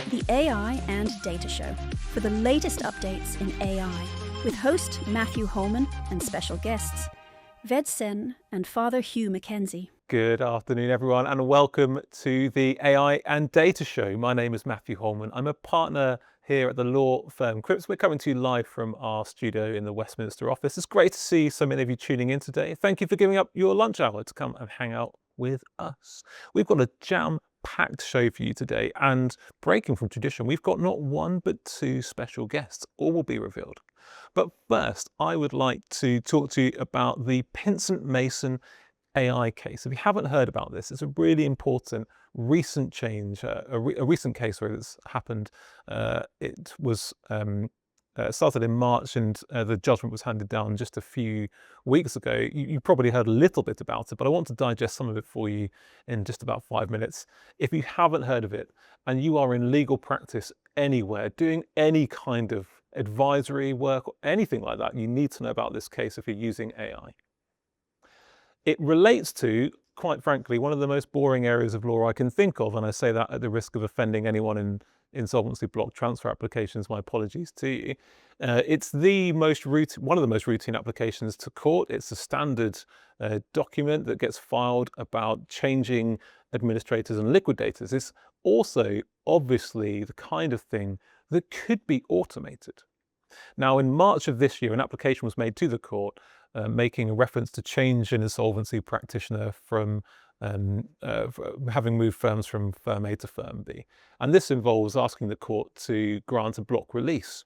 the AI and Data Show, for the latest updates in AI, with host Matthew Holman and special guests Ved Sen and Father Hugh Mackenzie. Good afternoon, everyone, and welcome to the AI and Data Show. My name is Matthew Holman. I'm a partner here at the law firm Cripps. We're coming to you live from our studio in the Westminster office. It's great to see so many of you tuning in today. Thank you for giving up your lunch hour to come and hang out with us. We've got a jam-packed show for you today, and breaking from tradition, we've got not one but two special guests. All will be revealed. But first, I would like to talk to you about the Pinsent Mason AI case. If you haven't heard about this, it's a really important recent change, a recent case where it's happened. It was started in March, and the judgment was handed down just a few weeks ago. You probably heard a little bit about it, but I want to digest some of it for you in just about 5 minutes. If you haven't heard of it and you are in legal practice anywhere, doing any kind of advisory work or anything like that, you need to know about this case if you're using AI. It relates to, quite frankly, one of the most boring areas of law I can think of, and I say that at the risk of offending anyone in insolvency block transfer applications. My apologies to you. It's one of the most routine applications to court. It's a standard document that gets filed about changing administrators and liquidators. It's also obviously the kind of thing that could be automated. Now, in March of this year, an application was made to the court making a reference to change an insolvency practitioner from having moved firms from firm A to firm B. And this involves asking the court to grant a block release.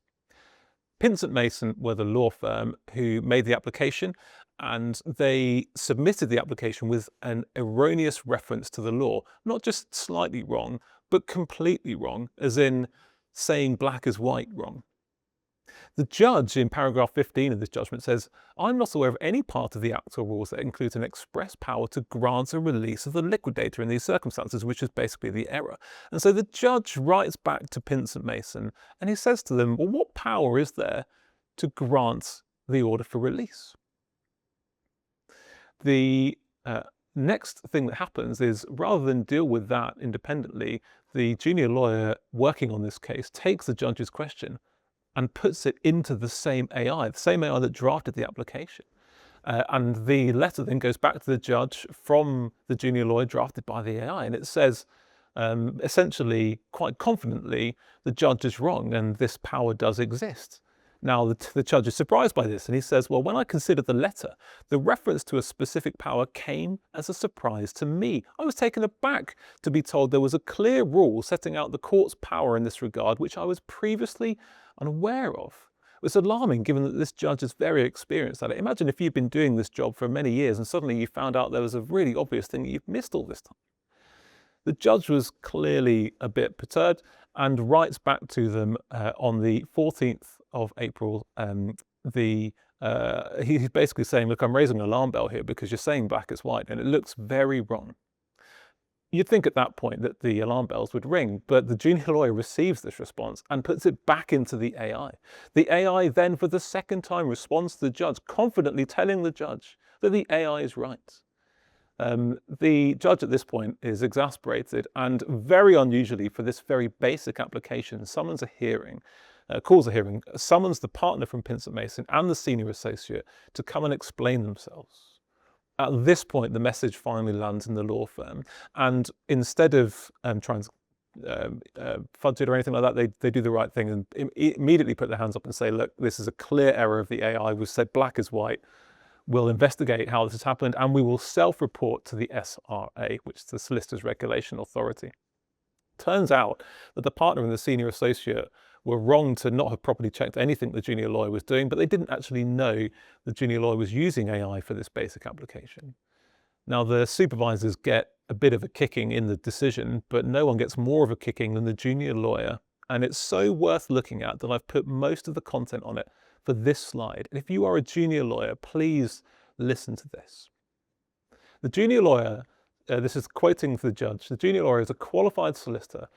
Pinsent Mason were the law firm who made the application, and they submitted the application with an erroneous reference to the law, not just slightly wrong, but completely wrong, as in saying black is white wrong. The judge in paragraph 15 of this judgment says, "I'm not aware of any part of the Act or rules that includes an express power to grant a release of the liquidator in these circumstances," which is basically the error. And so the judge writes back to Pinsent Mason and he says to them, well, what power is there to grant the order for release? The next thing that happens is, rather than deal with that independently, the junior lawyer working on this case takes the judge's question and puts it into the same AI that drafted the application. And the letter then goes back to the judge from the junior lawyer drafted by the AI. And it says, essentially, quite confidently, the judge is wrong and this power does exist. Now, the judge is surprised by this and he says, well, when I considered the letter, the reference to a specific power came as a surprise to me. I was taken aback to be told there was a clear rule setting out the court's power in this regard, which I was previously unaware of. It was alarming given that this judge is very experienced at it. Imagine if you've been doing this job for many years and suddenly you found out there was a really obvious thing you've missed all this time. The judge was clearly a bit perturbed and writes back to them on the 14th of April. He's basically saying, look, I'm raising an alarm bell here because you're saying black is white and it looks very wrong. You'd think at that point that the alarm bells would ring, but the junior lawyer receives this response and puts it back into the AI. The AI then, for the second time, responds to the judge, confidently telling the judge that the AI is right. The judge at this point is exasperated and, very unusually for this very basic application, summons a hearing, calls a hearing, summons the partner from Pinsent Mason and the senior associate to come and explain themselves. At this point, the message finally lands in the law firm, and instead of trying to fudge it or anything like that, they do the right thing and immediately put their hands up and say, look, this is a clear error of the AI. We've said black is white. We'll investigate how this has happened, and we will self-report to the SRA, which is the Solicitors Regulation Authority. Turns out that the partner and the senior associate were wrong to not have properly checked anything the junior lawyer was doing, but they didn't actually know the junior lawyer was using AI for this basic application. Now, the supervisors get a bit of a kicking in the decision, but no one gets more of a kicking than the junior lawyer. And it's so worth looking at that I've put most of the content on it for this slide. And if you are a junior lawyer, please listen to this. The junior lawyer, this is quoting the judge, the junior lawyer is a qualified solicitor,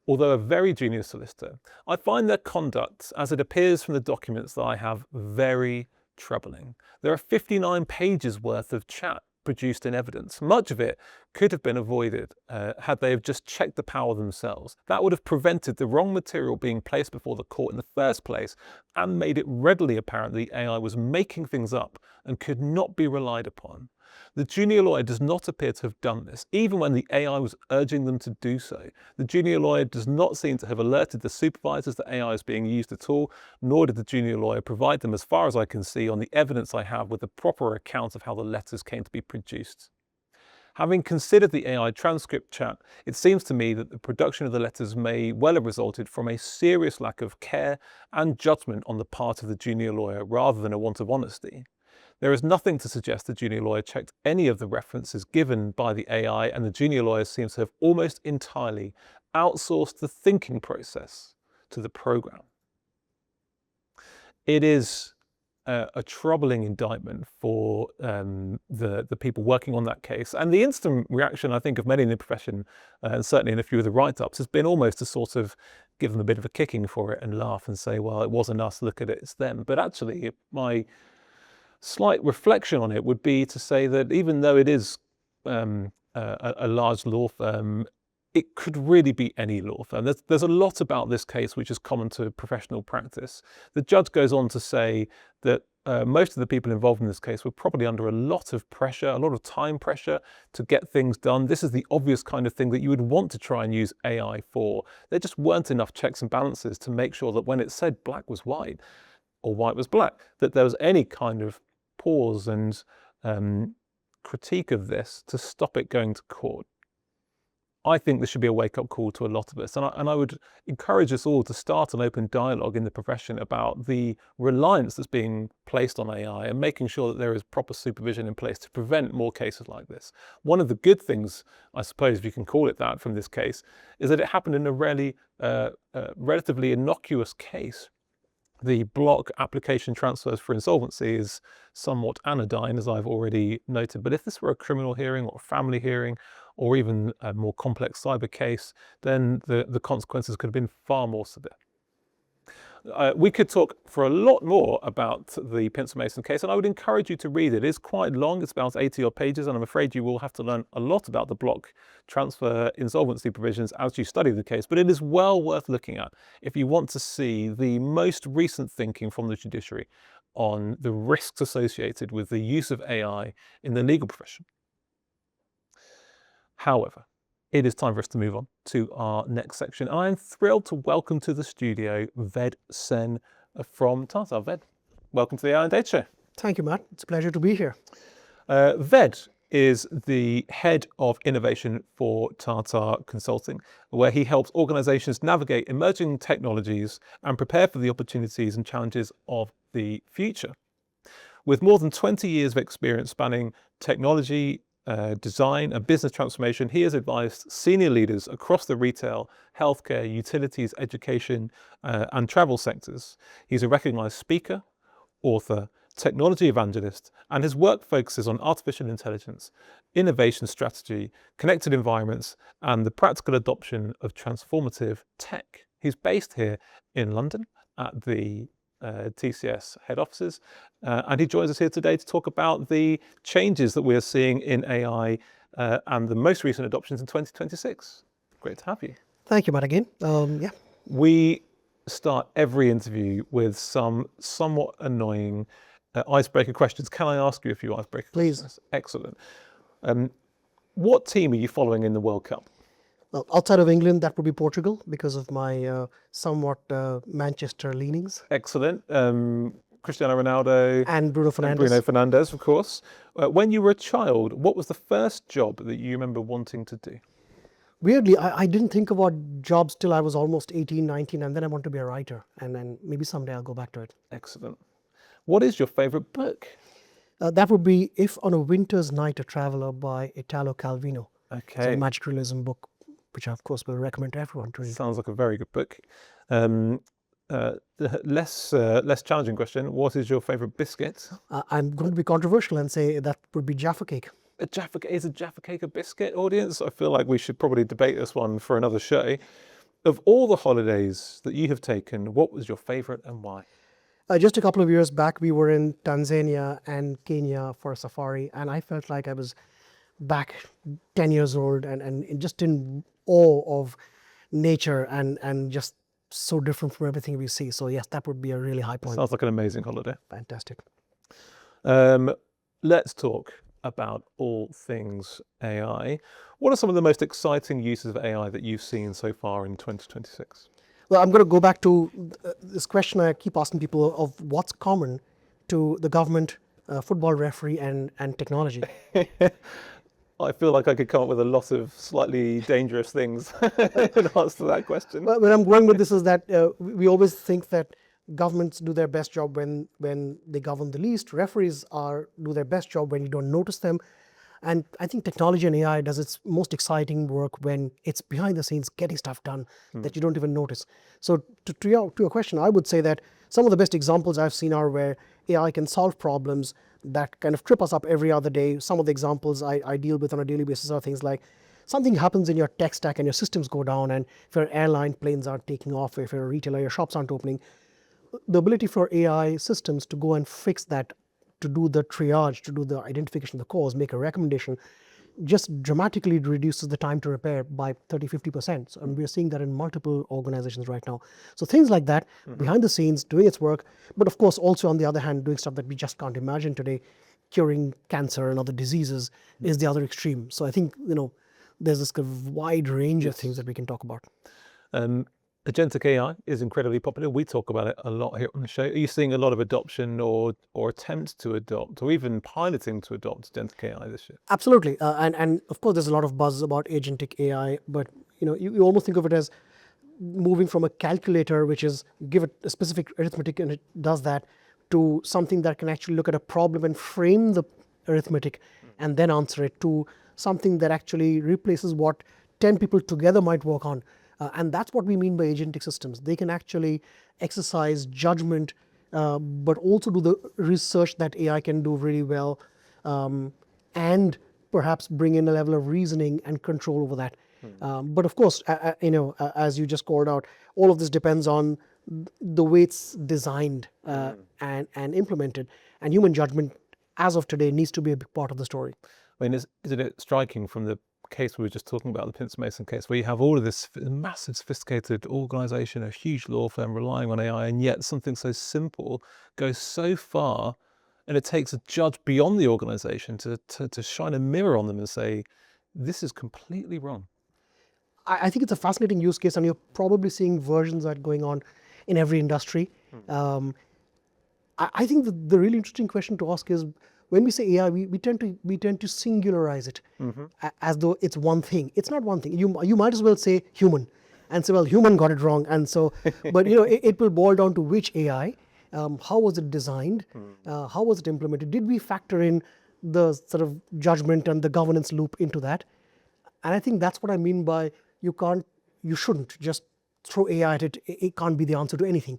although a very junior solicitor. I find their conduct, as it appears from the documents that I have, very troubling. There are 59 pages worth of chat produced in evidence. Much of it could have been avoided had they have just checked the power themselves. That would have prevented the wrong material being placed before the court in the first place and made it readily apparent the AI was making things up and could not be relied upon. The junior lawyer does not appear to have done this, even when the AI was urging them to do so. The junior lawyer does not seem to have alerted the supervisors that AI is being used at all, nor did the junior lawyer provide them, as far as I can see, on the evidence I have with a proper account of how the letters came to be produced. Having considered the AI transcript chat, it seems to me that the production of the letters may well have resulted from a serious lack of care and judgment on the part of the junior lawyer rather than a want of honesty. There is nothing to suggest the junior lawyer checked any of the references given by the AI, and the junior lawyer seems to have almost entirely outsourced the thinking process to the program. It is a troubling indictment for the people working on that case. And the instant reaction, I think, of many in the profession, and certainly in a few of the write-ups, has been almost to sort of give them a bit of a kicking for it and laugh and say, well, it wasn't us, look at it, it's them. But actually, my slight reflection on it would be to say that even though it is a large law firm, it could really be any law firm. There's a lot about this case which is common to professional practice. The judge goes on to say that most of the people involved in this case were probably under a lot of pressure, a lot of time pressure to get things done. This is the obvious kind of thing that you would want to try and use AI for. There just weren't enough checks and balances to make sure that when it said black was white or white was black, that there was any kind of pause and critique of this to stop it going to court. I think this should be a wake-up call to a lot of us, and I would encourage us all to start an open dialogue in the profession about the reliance that's being placed on AI and making sure that there is proper supervision in place to prevent more cases like this. One of the good things, I suppose if you can call it that, from this case is that it happened in a relatively innocuous case. The block application transfers for insolvency is somewhat anodyne, as I've already noted, but if this were a criminal hearing or a family hearing or even a more complex cyber case, then the consequences could have been far more severe. We could talk for a lot more about the Pinsent Mason case, and I would encourage you to read it. It is quite long, it's about 80 odd pages, and I'm afraid you will have to learn a lot about the block transfer insolvency provisions as you study the case, but it is well worth looking at if you want to see the most recent thinking from the judiciary on the risks associated with the use of AI in the legal profession. However, it is time for us to move on to our next section. I am thrilled to welcome to the studio Ved Sen from Tata. Ved, welcome to the AI and Data Show. Thank you, Matt. It's a pleasure to be here. Ved is the head of innovation for Tata Consulting, where he helps organizations navigate emerging technologies and prepare for the opportunities and challenges of the future. With more than 20 years of experience spanning technology, design and business transformation, he has advised senior leaders across the retail, healthcare, utilities, education, and travel sectors. He's a recognized speaker, author, technology evangelist, and his work focuses on artificial intelligence, innovation strategy, connected environments, and the practical adoption of transformative tech. He's based here in London at the TCS head offices, and he joins us here today to talk about the changes that we are seeing in AI and the most recent adoptions in 2026. Great to have you. Thank you, Matt, again. We start every interview with some somewhat annoying icebreaker questions. Can I ask you a few icebreaker Please. questions? Excellent. What team are you following in the World Cup? Well, outside of England, that would be Portugal because of my somewhat Manchester leanings. Excellent. Cristiano Ronaldo. And Bruno Fernandes. And Bruno Fernandes, of course. When you were a child, what was the first job that you remember wanting to do? Weirdly, I didn't think about jobs till I was almost 18, 19, and then I wanted to be a writer. And then maybe someday I'll go back to it. Excellent. What is your favorite book? That would be If on a Winter's Night, a Traveler by Italo Calvino. Okay. It's a magic realism book, which I, of course, will recommend to everyone to read. Sounds like a very good book. Less challenging question. What is your favorite biscuit? I'm going to be controversial and say that would be Jaffa Cake. Is a Jaffa Cake a biscuit, audience? I feel like we should probably debate this one for another show. Of all the holidays that you have taken, what was your favorite and why? Just a couple of years back, we were in Tanzania and Kenya for a safari, and I felt like I was back 10 years old and just in awe of nature and just so different from everything we see. So yes, that would be a really high point. Sounds like an amazing holiday. Fantastic. Let's talk about all things AI. What are some of the most exciting uses of AI that you've seen so far in 2026? Well, I'm going to go back to this question I keep asking people of what's common to the government, football referee, and technology. I feel like I could come up with a lot of slightly dangerous things in answer to that question. Well, where I'm going with this is that we always think that governments do their best job when they govern the least. Referees do their best job when you don't notice them. And I think technology and AI does its most exciting work when it's behind the scenes getting stuff done that you don't even notice. So to your question, I would say that some of the best examples I've seen are where AI can solve problems that kind of trip us up every other day. Some of the examples I deal with on a daily basis are things like something happens in your tech stack and your systems go down, and if your airline planes aren't taking off, if you're a retailer, your shops aren't opening, the ability for AI systems to go and fix that, to do the triage, to do the identification of the cause, make a recommendation, just dramatically reduces the time to repair by 30-50%. So, and we're seeing that in multiple organizations right now. So things like that, behind the scenes, doing its work, but of course also on the other hand, doing stuff that we just can't imagine today, curing cancer and other diseases is the other extreme. So I think, there's this kind of wide range of things that we can talk about. Agentic AI is incredibly popular. We talk about it a lot here on the show. Are you seeing a lot of adoption or attempts to adopt or even piloting to adopt agentic AI this year? Absolutely. And of course, there's a lot of buzz about agentic AI, but you almost think of it as moving from a calculator, which is give it a specific arithmetic and it does that, to something that can actually look at a problem and frame the arithmetic and then answer it, to something that actually replaces what 10 people together might work on. And that's what we mean by agentic systems. They can actually exercise judgment, but also do the research that AI can do really well, and perhaps bring in a level of reasoning and control over that. But of course, as you just called out, all of this depends on the way it's designed and implemented. And human judgment, as of today, needs to be a big part of the story. I mean, isn't it striking from the case we were just talking about, the Pinson Mason case, where you have all of this massive sophisticated organization, a huge law firm relying on AI, and yet something so simple goes so far, and it takes a judge beyond the organization to shine a mirror on them and say, this is completely wrong. I think it's a fascinating use case, and you're probably seeing versions of that going on in every industry. I think the really interesting question to ask is, when we say AI, we tend to singularize it as though it's one thing. It's not one thing. You might as well say human, and say, well, human got it wrong, and so. But it will boil down to which AI, how was it designed, how was it implemented? Did we factor in the sort of judgment and the governance loop into that? And I think that's what I mean by you shouldn't just throw AI at it. It can't be the answer to anything,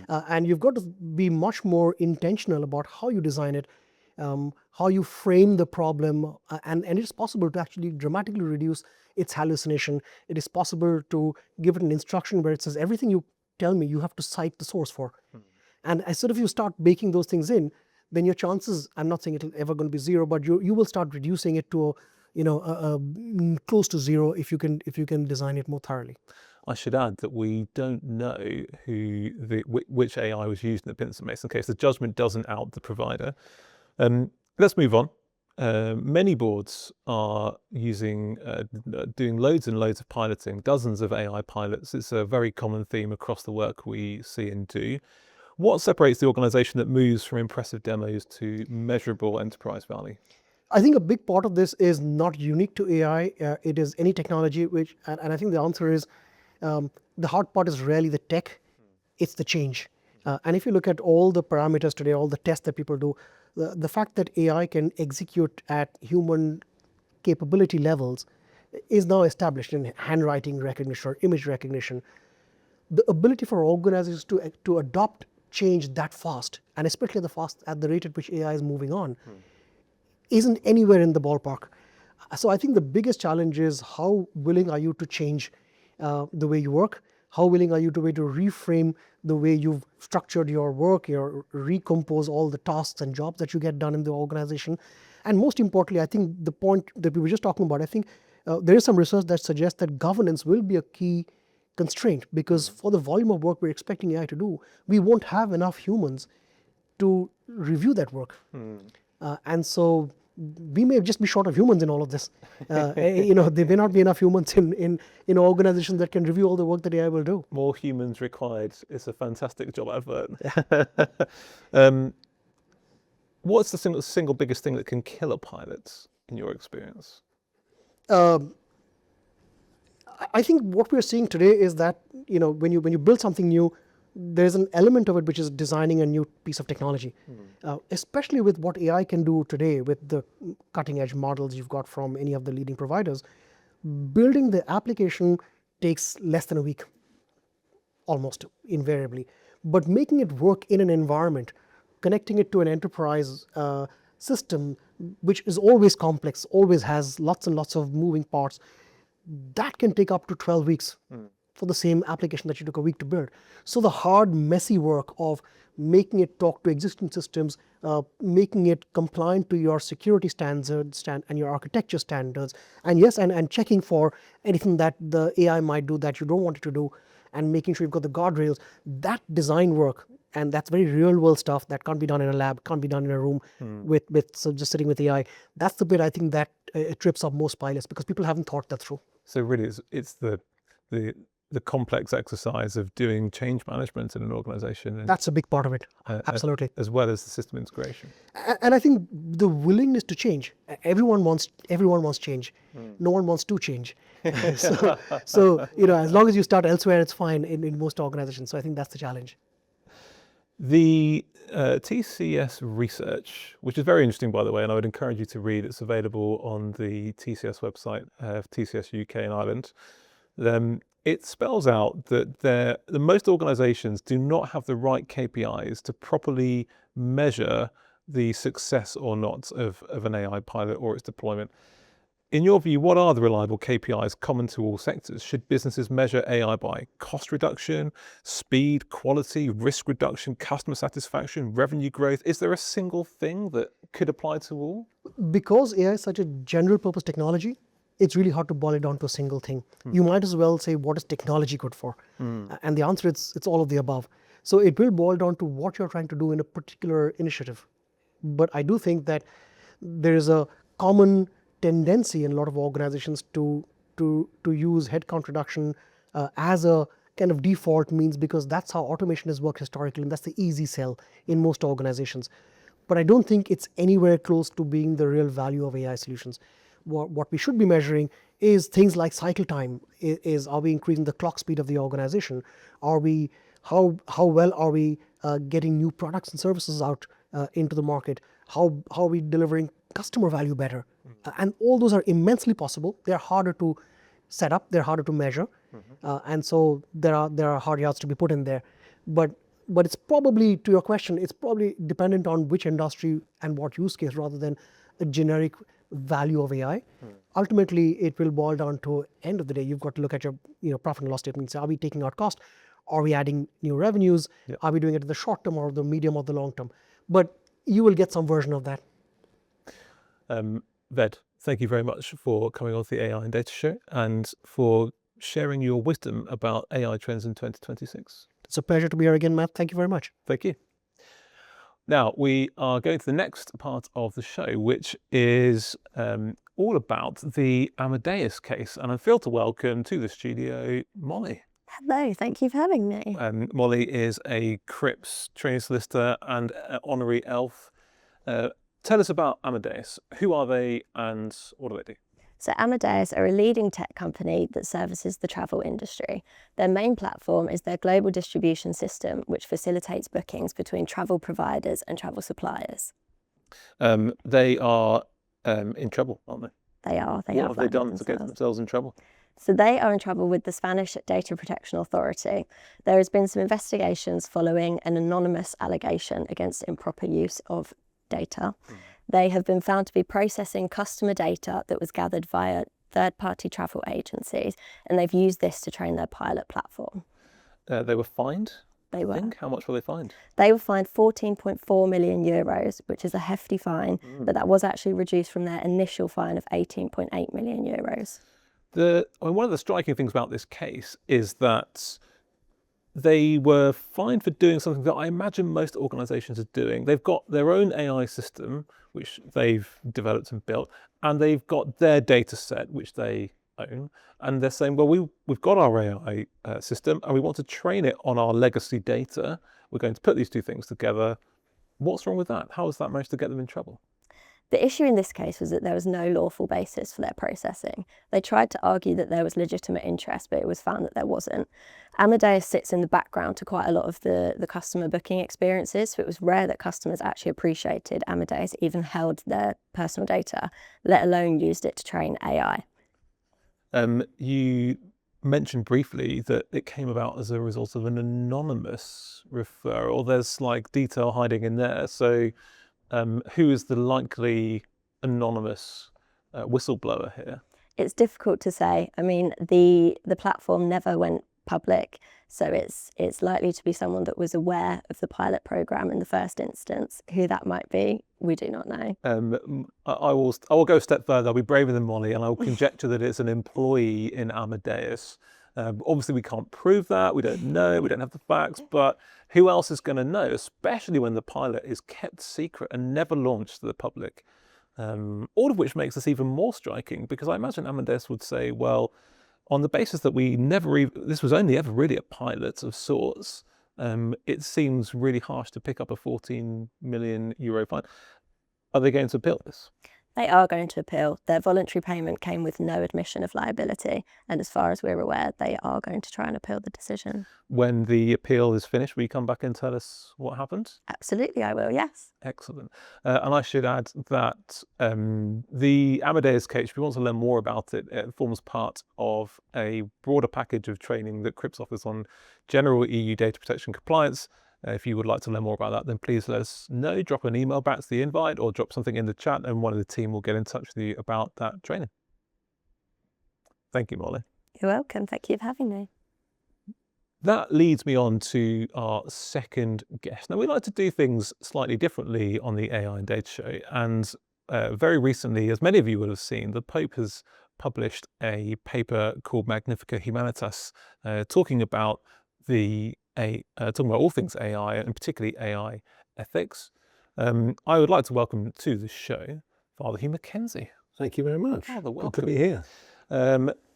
and you've got to be much more intentional about how you design it. How you frame the problem, and it is possible to actually dramatically reduce its hallucination. It is possible to give it an instruction where it says, everything you tell me, you have to cite the source for. And as soon as you start baking those things in, then your chances, I'm not saying it's ever going to be zero, but you will start reducing it to close to zero if you can design it more thoroughly. I should add that we don't know which AI was used in the Pinson Mason case. The judgment doesn't out the provider. Let's move on. Many boards are doing loads and loads of piloting, dozens of AI pilots. It's a very common theme across the work we see and do. What separates the organization that moves from impressive demos to measurable enterprise value? I think a big part of this is not unique to AI. It is any technology, and I think the answer is the hard part is rarely the tech, it's the change. And if you look at all the parameters today, all the tests that people do, the fact that AI can execute at human capability levels is now established in handwriting recognition or image recognition. The ability for organizations to adopt change that fast, and especially at the rate at which AI is moving on, isn't anywhere in the ballpark. So I think the biggest challenge is, how willing are you to change the way you work? How willing are you to reframe the way you've structured your work, recompose all the tasks and jobs that you get done in the organization? And most importantly, I think the point that we were just talking about, I think there is some research that suggests that governance will be a key constraint, because for the volume of work we're expecting AI to do, we won't have enough humans to review that work. And so we may just be short of humans in all of this. There may not be enough humans in organizations that can review all the work that AI will do. More humans required. It's a fantastic job advert. What's the single biggest thing that can kill a pilot in your experience? I think what we're seeing today is that when you build something new, there's an element of it which is designing a new piece of technology, especially with what AI can do today with the cutting edge models you've got from any of the leading providers. Building the application takes less than a week, almost invariably. But making it work in an environment, connecting it to an enterprise system, which is always complex, always has lots and lots of moving parts, that can take up to 12 weeks for the same application that you took a week to build. So the hard, messy work of making it talk to existing systems, making it compliant to your security standards and your architecture standards, and yes, and checking for anything that the AI might do that you don't want it to do, and making sure you've got the guardrails, that design work, and that's very real world stuff that can't be done in a lab, can't be done in a room so just sitting with AI. That's the bit I think that it trips up most pilots, because people haven't thought that through. So really it's the complex exercise of doing change management in an organization. That's a big part of it, absolutely. As well as the system integration. And I think the willingness to change. Everyone wants change. No one wants to change. so as long as you start elsewhere, it's fine in most organizations. So I think that's the challenge. The TCS research, which is very interesting, by the way, and I would encourage you to read. It's available on the TCS website, TCS UK and Ireland. It spells out that the most organizations do not have the right KPIs to properly measure the success or not of an AI pilot or its deployment. In your view, what are the reliable KPIs common to all sectors? Should businesses measure AI by cost reduction, speed, quality, risk reduction, customer satisfaction, revenue growth? Is there a single thing that could apply to all? Because AI is such a general purpose technology, it's really hard to boil it down to a single thing. You might as well say, what is technology good for? And the answer is, it's all of the above. So it will boil down to what you're trying to do in a particular initiative. But I do think that there is a common tendency in a lot of organizations to use headcount reduction as a kind of default means, because that's how automation has worked historically, and that's the easy sell in most organizations. But I don't think it's anywhere close to being the real value of AI solutions. What we should be measuring is things like cycle time. Are we increasing the clock speed of the organization? How well are we getting new products and services out into the market? How are we delivering customer value better? And all those are immensely possible. They're harder to set up. They're harder to measure, and so there are hard yards to be put in there. But it's probably, to your question, it's probably dependent on which industry and what use case, rather than a generic value of AI. Ultimately, it will boil down to, end of the day, you've got to look at your profit and loss statement. So are we taking out cost? Are we adding new revenues? Yep. Are we doing it in the short term or the medium or the long term? But you will get some version of that. Ved, thank you very much for coming on to the AI and Data Show and for sharing your wisdom about AI trends in 2026. It's a pleasure to be here again, Matt. Thank you very much. Thank you. Now, we are going to the next part of the show, which is all about the Amadeus case. And I'm thrilled to welcome to the studio Molly. Hello, thank you for having me. Molly is a CRIPS training solicitor and honorary ELF. Tell us about Amadeus. Who are they and what do they do? So Amadeus are a leading tech company that services the travel industry. Their main platform is their global distribution system, which facilitates bookings between travel providers and travel suppliers. They are in trouble, aren't they? They are. What have they done to get themselves in trouble? So they are in trouble with the Spanish Data Protection Authority. There has been some investigations following an anonymous allegation against improper use of data. They have been found to be processing customer data that was gathered via third-party travel agencies, and they've used this to train their pilot platform. they were fined. They were. How much were they fined? They were fined €14.4 million, which is a hefty fine, but that was actually reduced from their initial fine of €18.8 million. One of the striking things about this case is that they were fined for doing something that I imagine most organisations are doing. They've got their own AI system, which they've developed and built, and they've got their data set, which they own. And they're saying, well, we've got our AI system and we want to train it on our legacy data. We're going to put these two things together. What's wrong with that? How has that managed to get them in trouble? The issue in this case was that there was no lawful basis for their processing. They tried to argue that there was legitimate interest, but it was found that there wasn't. Amadeus sits in the background to quite a lot of the customer booking experiences, so it was rare that customers actually appreciated Amadeus even held their personal data, let alone used it to train AI. You mentioned briefly that it came about as a result of an anonymous referral. There's like detail hiding in there. So who is the likely anonymous whistleblower here? It's difficult to say. I mean, the platform never went public, so it's likely to be someone that was aware of the pilot program in the first instance. Who that might be, we do not know. I will go a step further. I'll be braver than Molly, and I'll conjecture that it's an employee in Amadeus. Obviously, we can't prove that. We don't know. We don't have the facts. But who else is going to know, especially when the pilot is kept secret and never launched to the public? All of which makes this even more striking, because I imagine Amadeus would say, well, on the basis that this was only ever really a pilot of sorts, it seems really harsh to pick up a €14 million fine. Are they going to appeal this? They are going to appeal. Their voluntary payment came with no admission of liability, and as far as we're aware, they are going to try and appeal the decision. When the appeal is finished, will you come back and tell us what happened? Absolutely, I will, yes. Excellent. And I should add that the Amadeus case, if you want to learn more about it, it forms part of a broader package of training that Crips offers on general EU data protection compliance. If you would like to learn more about that, then please let us know. Drop an email back to the invite or drop something in the chat, and one of the team will get in touch with you about that training. Thank you, Molly. You're welcome. Thank you for having me. That leads me on to our second guest. Now, we like to do things slightly differently on the AI and Data Show. And very recently, as many of you would have seen, the Pope has published a paper called Magnificat Humanitas, talking about all things AI, and particularly AI ethics. I would like to welcome to the show Father Hugh Mackenzie. Thank you very much. Father, welcome. Good to be here.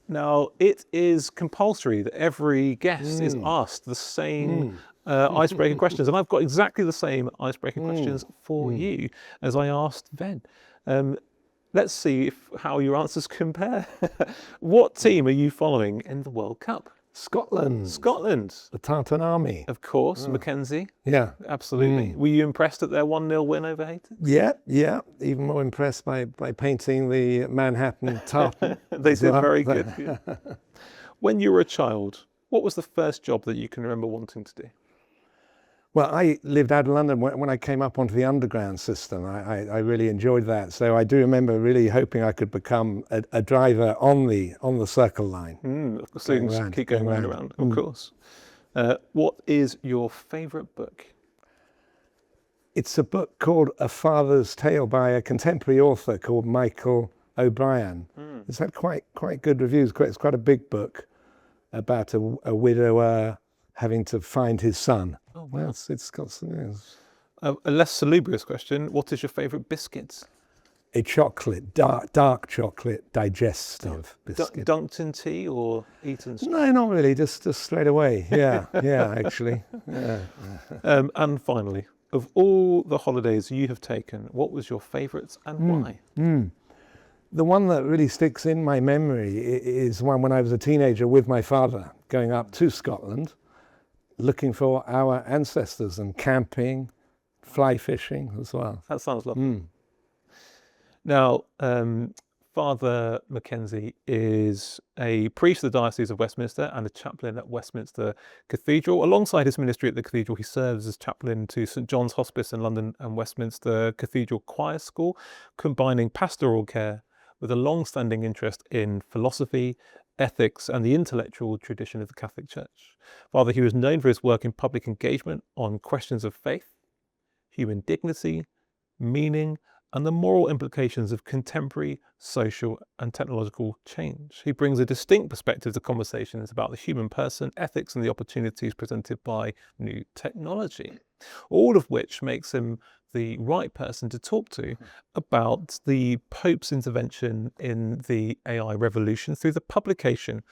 Now, it is compulsory that every guest is asked the same icebreaker questions, and I've got exactly the same icebreaker questions for you as I asked Ved. Let's see how your answers compare. What team are you following in the World Cup? Scotland. Scotland. The Tartan Army. Of course, Mackenzie. Yeah. Absolutely. Were you impressed at their 1-0 win over Haiti? Yeah. Even more impressed by painting the Manhattan tartan. They did very good. Yeah. When you were a child, what was the first job that you can remember wanting to do? Well, I lived out of London when I came up onto the underground system. I really enjoyed that. So I do remember really hoping I could become a driver on the Circle Line. Students keep going round and round, of course. What is your favourite book? It's a book called A Father's Tale by a contemporary author called Michael O'Brien. It's had quite good reviews. It's quite a big book about a widower having to find his son. Oh, wow. It's got some... A less salubrious question. What is your favourite biscuit? A chocolate, dark chocolate, digestive biscuit. Dunked in tea or eaten straight? No, not really, just straight away. Yeah, actually. Yeah. And finally, of all the holidays you have taken, what was your favourite and why? The one that really sticks in my memory is one when I was a teenager with my father, going up to Scotland, looking for our ancestors and camping, fly fishing as well. That sounds lovely. Now, Father Mackenzie is a priest of the Diocese of Westminster and a chaplain at Westminster Cathedral. Alongside his ministry at the cathedral, he serves as chaplain to St John's Hospice in London and Westminster Cathedral Choir School, combining pastoral care with a long-standing interest in philosophy, ethics, and the intellectual tradition of the Catholic Church. Father Hugh is known for his work in public engagement on questions of faith, human dignity, meaning, and the moral implications of contemporary social and technological change. He brings a distinct perspective to conversations about the human person, ethics, and the opportunities presented by new technology, all of which makes him the right person to talk to about the Pope's intervention in the AI revolution through the publication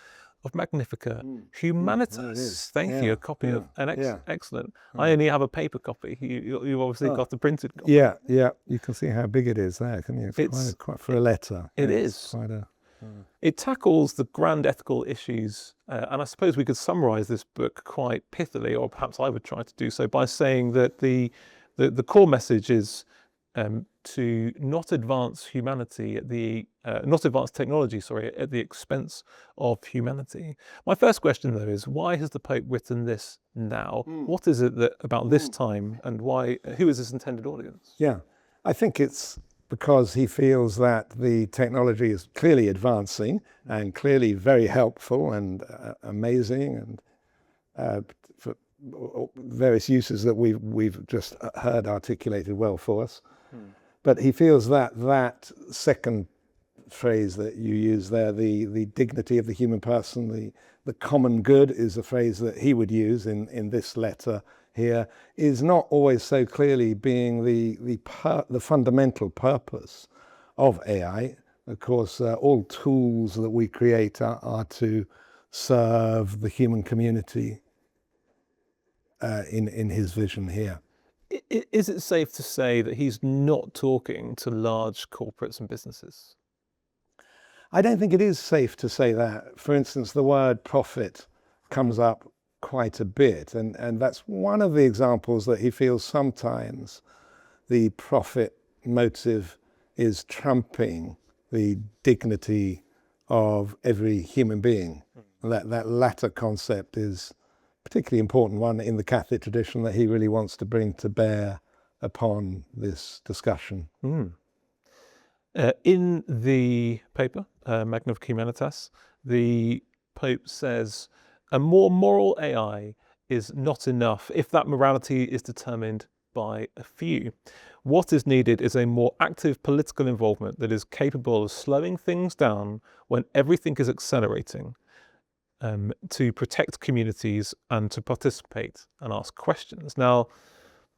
of Magnificat Humanitas. Thank you. A copy of an excellent. I only have a paper copy. You obviously got the printed copy. Yeah, yeah. You can see how big it is there, can you? It's quite for a letter. It is. Quite a. It tackles the grand ethical issues, and I suppose we could summarise this book quite pithily, or perhaps I would try to do so by saying that the core message is to not advance humanity at the not advance technology, at the expense of humanity. My first question, though, is why has the Pope written this now? What is it about this time, and why? Who is this intended audience? Yeah, I think it's because he feels that the technology is clearly advancing and clearly very helpful and amazing, and for various uses that we've just heard articulated well for us. But he feels that that second phrase that you use there, the dignity of the human person, the common good, is a phrase that he would use in this letter here, is not always so clearly being the fundamental purpose of AI. Of course, all tools that we create are to serve the human community in his vision here. Is it safe to say that he's not talking to large corporates and businesses? I don't think it is safe to say that. For instance, the word profit comes up quite a bit, and that's one of the examples that he feels sometimes the profit motive is trumping the dignity of every human being. That latter concept is particularly important one in the Catholic tradition that he really wants to bring to bear upon this discussion. In the paper, Magnificat Humanitas, the Pope says, a more moral AI is not enough if that morality is determined by a few. What is needed is a more active political involvement that is capable of slowing things down when everything is accelerating, to protect communities and to participate and ask questions. Now,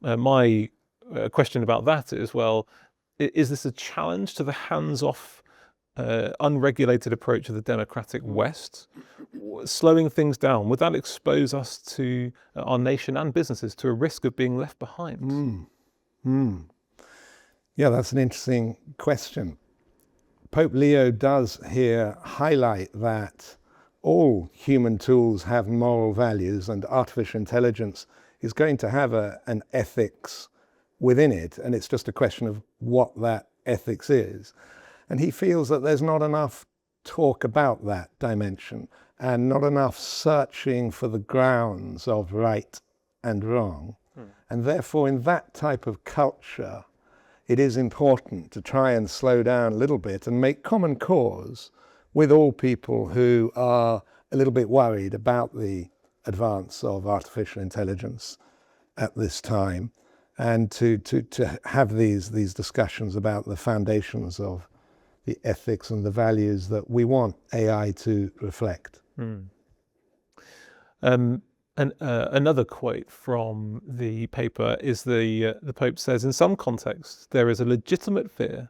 my question about that is, well, is this a challenge to the hands-off, unregulated approach of the democratic West? Slowing things down, would that expose us to our nation and businesses to a risk of being left behind? Yeah, that's an interesting question. Pope Leo does here highlight that all human tools have moral values, and artificial intelligence is going to have an ethics within it, and it's just a question of what that ethics is. And he feels that there's not enough talk about that dimension and not enough searching for the grounds of right and wrong. And therefore, in that type of culture, it is important to try and slow down a little bit and make common cause with all people who are a little bit worried about the advance of artificial intelligence at this time, and to have these discussions about the foundations of the ethics and the values that we want AI to reflect. And another quote from the paper is the Pope says, in some contexts, there is a legitimate fear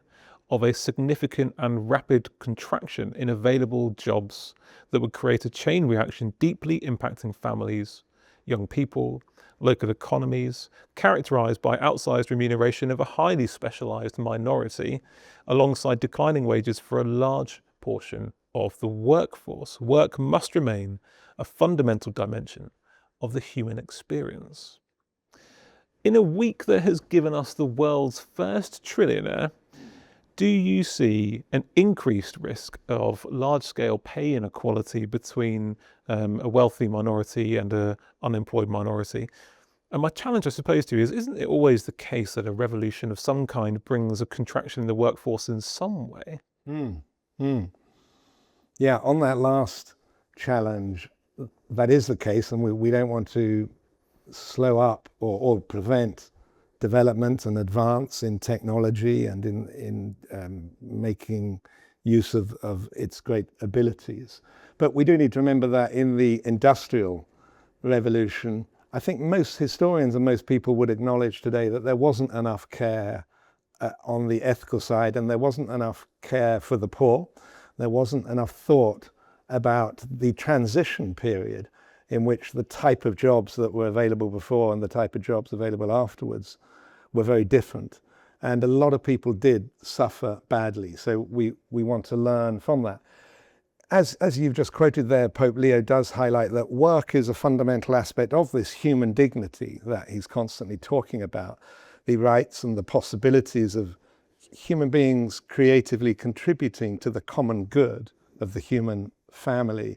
of a significant and rapid contraction in available jobs that would create a chain reaction deeply impacting families, young people, local economies, characterized by outsized remuneration of a highly specialized minority, alongside declining wages for a large portion of the workforce. Work must remain a fundamental dimension of the human experience. In a week that has given us the world's first trillionaire, do you see an increased risk of large-scale pay inequality between a wealthy minority and an unemployed minority? And my challenge, I suppose, to you is, isn't it always the case that a revolution of some kind brings a contraction in the workforce in some way? Yeah, on that last challenge, that is the case, and we don't want to slow up or prevent development and advance in technology and in making use of its great abilities. But we do need to remember that in the Industrial Revolution, I think most historians and most people would acknowledge today that there wasn't enough care on the ethical side, and there wasn't enough care for the poor. There wasn't enough thought about the transition period in which the type of jobs that were available before and the type of jobs available afterwards were very different. And a lot of people did suffer badly. So we want to learn from that. As you've just quoted there, Pope Leo does highlight that work is a fundamental aspect of this human dignity that he's constantly talking about. The rights and the possibilities of human beings creatively contributing to the common good of the human family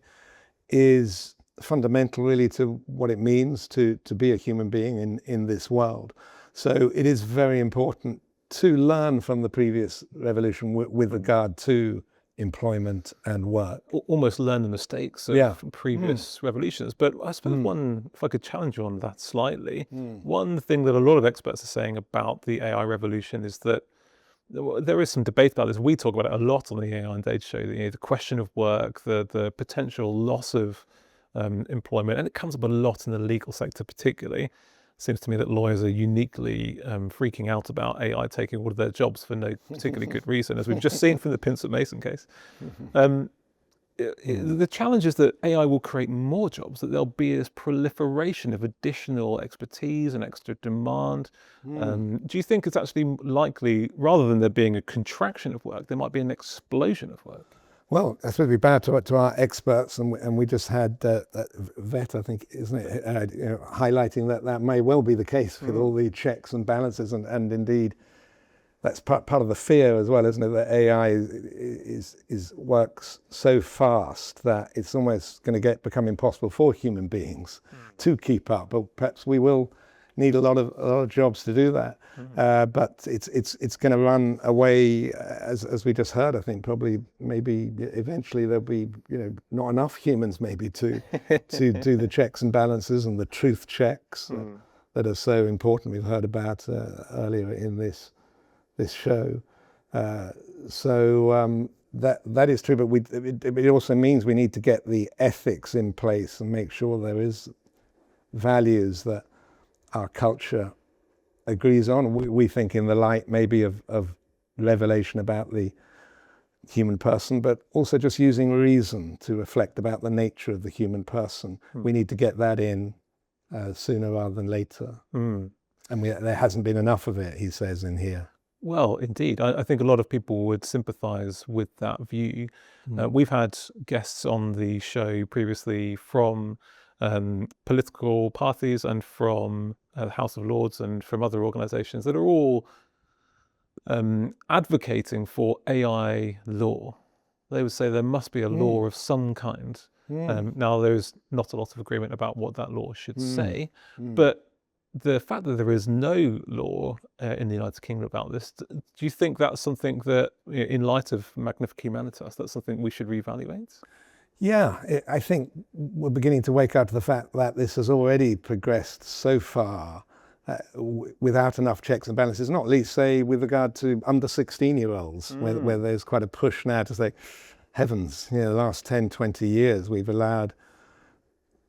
is fundamental really to what it means to be a human being in this world. So it is very important to learn from the previous revolution with regard to employment and work. Almost learn the mistakes of from previous revolutions. But I suppose if I could challenge you on that slightly, one thing that a lot of experts are saying about the AI revolution is that there is some debate about this. We talk about it a lot on the AI and Data Show, the question of work, the potential loss of employment, and it comes up a lot in the legal sector particularly. Seems to me that lawyers are uniquely freaking out about AI taking all of their jobs for no particularly good reason, as we've just seen from the Pinsent Mason case. The challenge is that AI will create more jobs, that there'll be this proliferation of additional expertise and extra demand. Do you think it's actually likely, rather than there being a contraction of work, there might be an explosion of work? Well, I suppose we bow to our experts, and we just had VET, I think, isn't it, highlighting that may well be the case with all the checks and balances, and indeed that's part of the fear as well, isn't it, that AI works so fast that it's almost going to become impossible for human beings to keep up. But perhaps we will need a lot of jobs to do that. But it's going to run away, as we just heard. I think probably maybe eventually there'll be not enough humans maybe to do the checks and balances and the truth checks that are so important. We've heard about earlier in this show. So that is true, but it also means we need to get the ethics in place and make sure there is values that our culture agrees on. We think in the light maybe of revelation about the human person, but also just using reason to reflect about the nature of the human person. We need to get that in sooner rather than later. And there hasn't been enough of it, he says in here. Well, indeed. I think a lot of people would sympathise with that view. We've had guests on the show previously from political parties and from the House of Lords and from other organisations that are all advocating for AI law. They would say there must be a law of some kind. Now, there's not a lot of agreement about what that law should say, but the fact that there is no law in the United Kingdom about this, do you think that's something that, in light of Magnificat Humanitas, that's something we should reevaluate? Yeah, I think we're beginning to wake up to the fact that this has already progressed so far without enough checks and balances, not least, say, with regard to under 16-year-olds, where there's quite a push now to say, heavens, the last 10, 20 years, we've allowed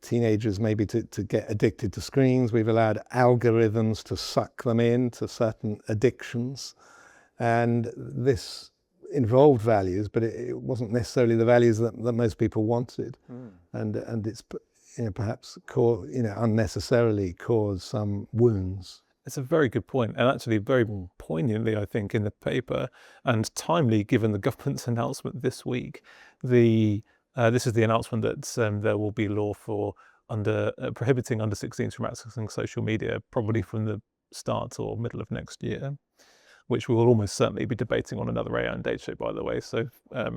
teenagers maybe to get addicted to screens. We've allowed algorithms to suck them into certain addictions. And this involved values, but it wasn't necessarily the values that most people wanted. And it's perhaps unnecessarily caused some wounds. It's a very good point, and actually very poignantly, I think, in the paper, and timely given the government's announcement this week. This is the announcement that there will be law for prohibiting under 16s from accessing social media, probably from the start or middle of next year, which we will almost certainly be debating on another AI and Data Show, by the way. So,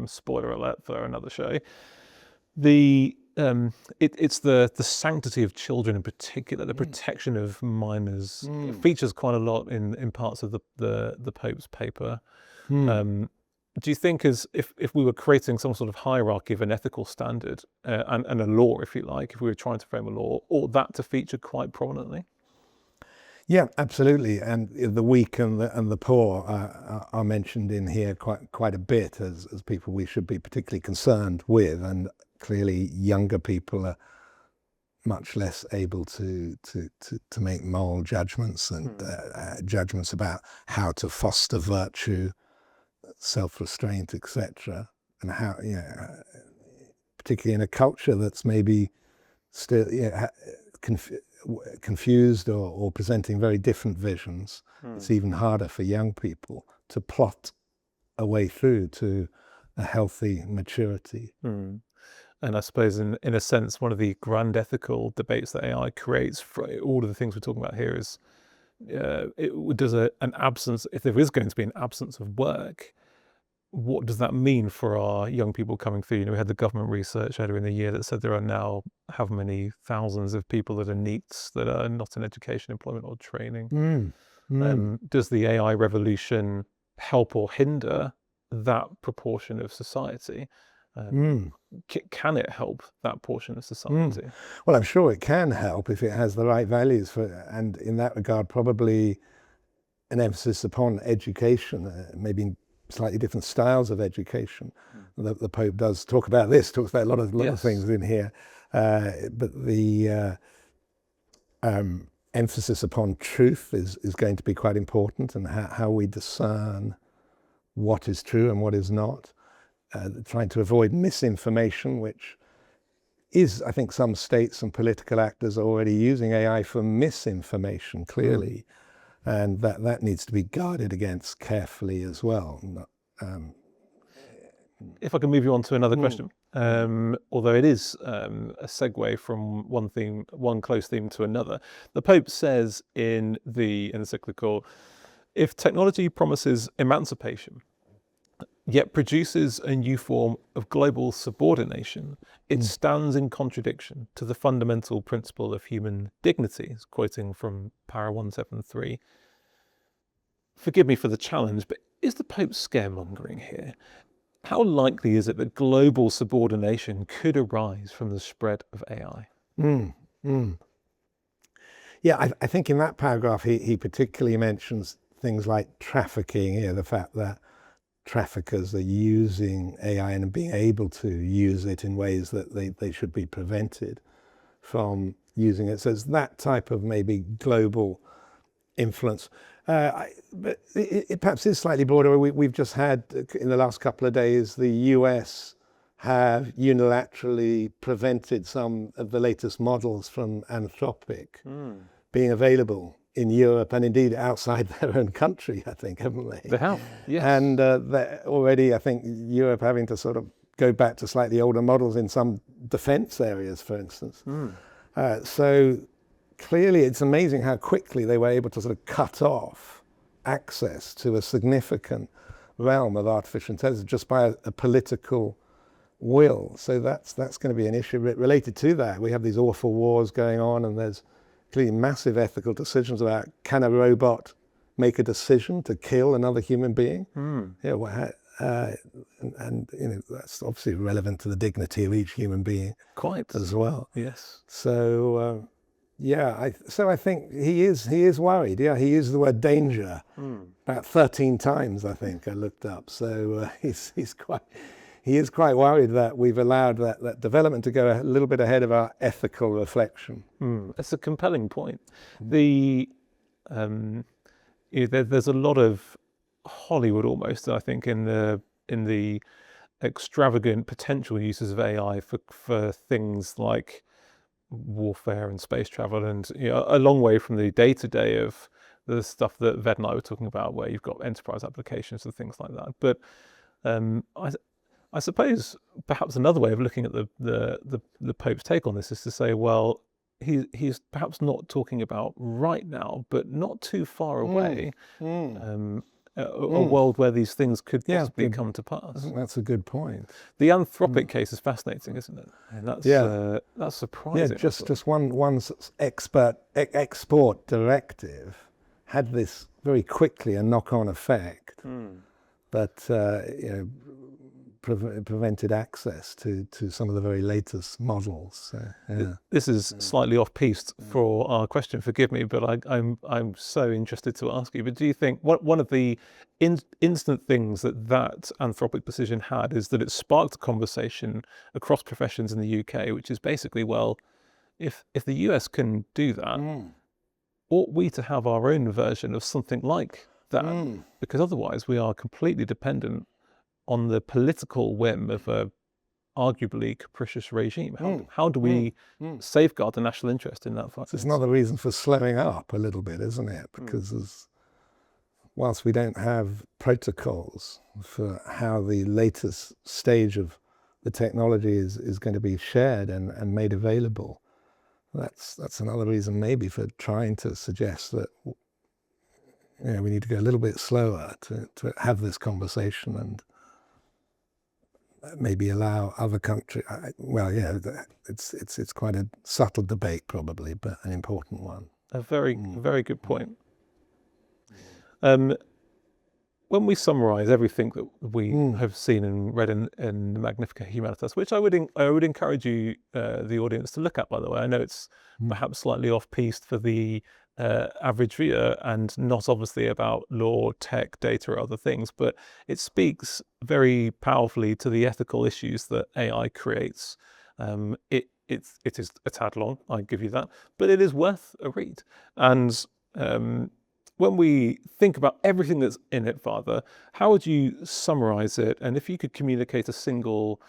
spoiler alert for another show. It's the sanctity of children in particular, the protection of minors. It features quite a lot in parts of the Pope's paper. do you think if we were creating some sort of hierarchy of an ethical standard and a law, if you like, if we were trying to frame a law, ought that to feature quite prominently? Yeah, absolutely. And the weak and the poor are mentioned in here quite a bit as people we should be particularly concerned with. And clearly younger people are much less able to make moral judgments and judgments about how to foster virtue, self-restraint, etc. And how, particularly in a culture that's maybe still confused or presenting very different visions, it's even harder for young people to plot a way through to a healthy maturity. And I suppose in a sense, one of the grand ethical debates that AI creates for all of the things we're talking about here is, does an absence, if there is going to be an absence of work, what does that mean for our young people coming through? We had the government research earlier in the year that said there are now how many thousands of people that are NEETs that are not in education, employment or training. Does the AI revolution help or hinder that proportion of society? Can it help that portion of society? Well, I'm sure it can help if it has the right values and in that regard, probably an emphasis upon education, maybe slightly different styles of education. The Pope does talk about this, talks about a lot of things in here, but the emphasis upon truth is going to be quite important, and how we discern what is true and what is not. Trying to avoid misinformation, which is, I think, some states and political actors are already using AI for misinformation, clearly. And that needs to be guarded against carefully as well. If I can move you on to another question, although it is a segue from one close theme to another. The Pope says in the encyclical, if technology promises emancipation, yet produces a new form of global subordination, it stands in contradiction to the fundamental principle of human dignity, quoting from Para 173. Forgive me for the challenge, but is the Pope scaremongering here? How likely is it that global subordination could arise from the spread of AI? Yeah, I think in that paragraph he particularly mentions things like trafficking, the fact that traffickers are using AI and being able to use it in ways that they should be prevented from using it. So it's that type of maybe global influence. But it perhaps is slightly broader. We've just had, in the last couple of days, the US have unilaterally prevented some of the latest models from Anthropic being available in Europe and indeed outside their own country, I think, haven't they? They have, yes. And already, I think, Europe having to sort of go back to slightly older models in some defense areas, for instance. So clearly, it's amazing how quickly they were able to sort of cut off access to a significant realm of artificial intelligence just by a political will. So that's going to be an issue related to that. We have these awful wars going on, and there's clearly massive ethical decisions about, can a robot make a decision to kill another human being? And that's obviously relevant to the dignity of each human being, quite as well. Yes. So I think he is worried. Yeah, he used the word danger about 13 times, I think I looked up. So he is quite worried that we've allowed that development to go a little bit ahead of our ethical reflection. That's a compelling point. There's a lot of Hollywood almost, I think, in the extravagant potential uses of AI for things like warfare and space travel, and a long way from the day-to-day of the stuff that Ved and I were talking about, where you've got enterprise applications and things like that. But I suppose perhaps another way of looking at the Pope's take on this is to say, well, he's perhaps not talking about right now, but not too far away, a world where these things could possibly come to pass. I think that's a good point. The Anthropic case is fascinating, isn't it? And that's surprising. Yeah, just one export directive had this very quickly a knock-on effect but prevented access to some of the very latest models. Yeah. This is slightly off-piste for our question, forgive me, but I'm so interested to ask you, but do you think one of the instant things that Anthropic decision had is that it sparked a conversation across professions in the UK, which is basically, well, if the US can do that, ought we to have our own version of something like that? Because otherwise we are completely dependent on the political whim of a arguably capricious regime. How do we safeguard the national interest in that fight? It's another reason for slowing up a little bit, isn't it? Because whilst we don't have protocols for how the latest stage of the technology is going to be shared and made available, that's another reason maybe for trying to suggest that we need to go a little bit slower to have this conversation and maybe allow other countries. It's quite a subtle debate probably, but an important one. A very good point. When we summarise everything that we have seen and read in Magnificat Humanitas, which I would encourage you, the audience, to look at, by the way. I know it's perhaps slightly off-piste for the average viewer and not obviously about law, tech, data or other things, but it speaks very powerfully to the ethical issues that AI creates. It is a tad long, I give you that, but it is worth a read. And when we think about everything that's in it, Father, how would you summarise it? And if you could communicate a single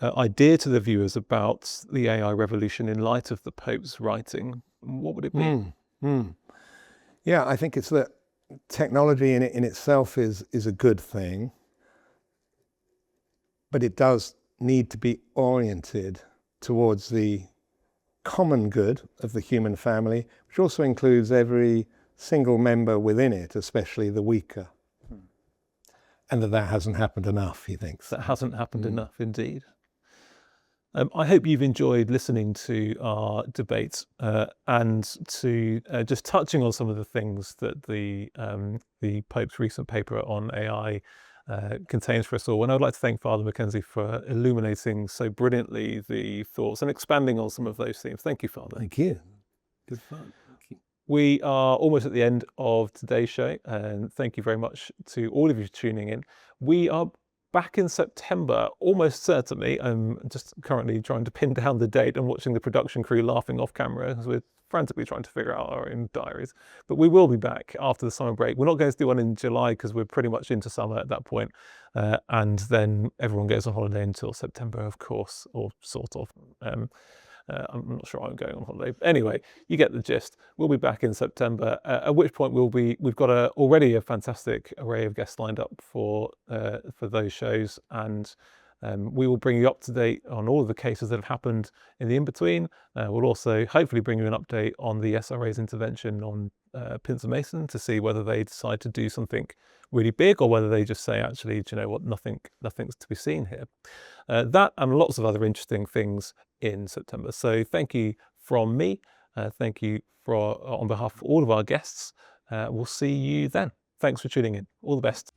idea to the viewers about the AI revolution in light of the Pope's writing, what would it be? Yeah, I think it's that technology in itself is a good thing, but it does need to be oriented towards the common good of the human family, which also includes every single member within it, especially the weaker. And that hasn't happened enough, he thinks. That hasn't happened enough, indeed. I hope you've enjoyed listening to our debate and to just touching on some of the things that the Pope's recent paper on AI contains for us all. And I'd like to thank Father Mackenzie for illuminating so brilliantly the thoughts and expanding on some of those themes. Thank you, Father. Thank you. Good fun. Thank you. We are almost at the end of today's show, and thank you very much to all of you for tuning in. We are back in September, almost certainly. I'm just currently trying to pin down the date and watching the production crew laughing off camera as we're frantically trying to figure out our own diaries. But we will be back after the summer break. We're not going to do one in July because we're pretty much into summer at that point. And then everyone goes on holiday until September, of course, or sort of. I'm not sure I'm going on holiday. But anyway, you get the gist. We'll be back in September, at which point we've got already a fantastic array of guests lined up for those shows, and we will bring you up to date on all of the cases that have happened in the in-between. We'll also hopefully bring you an update on the SRA's intervention on Pinson Mason to see whether they decide to do something really big or whether they just say, actually, do you know what, nothing's to be seen here. That and lots of other interesting things in September. So thank you from me. Thank you on behalf of all of our guests. We'll see you then. Thanks for tuning in. All the best.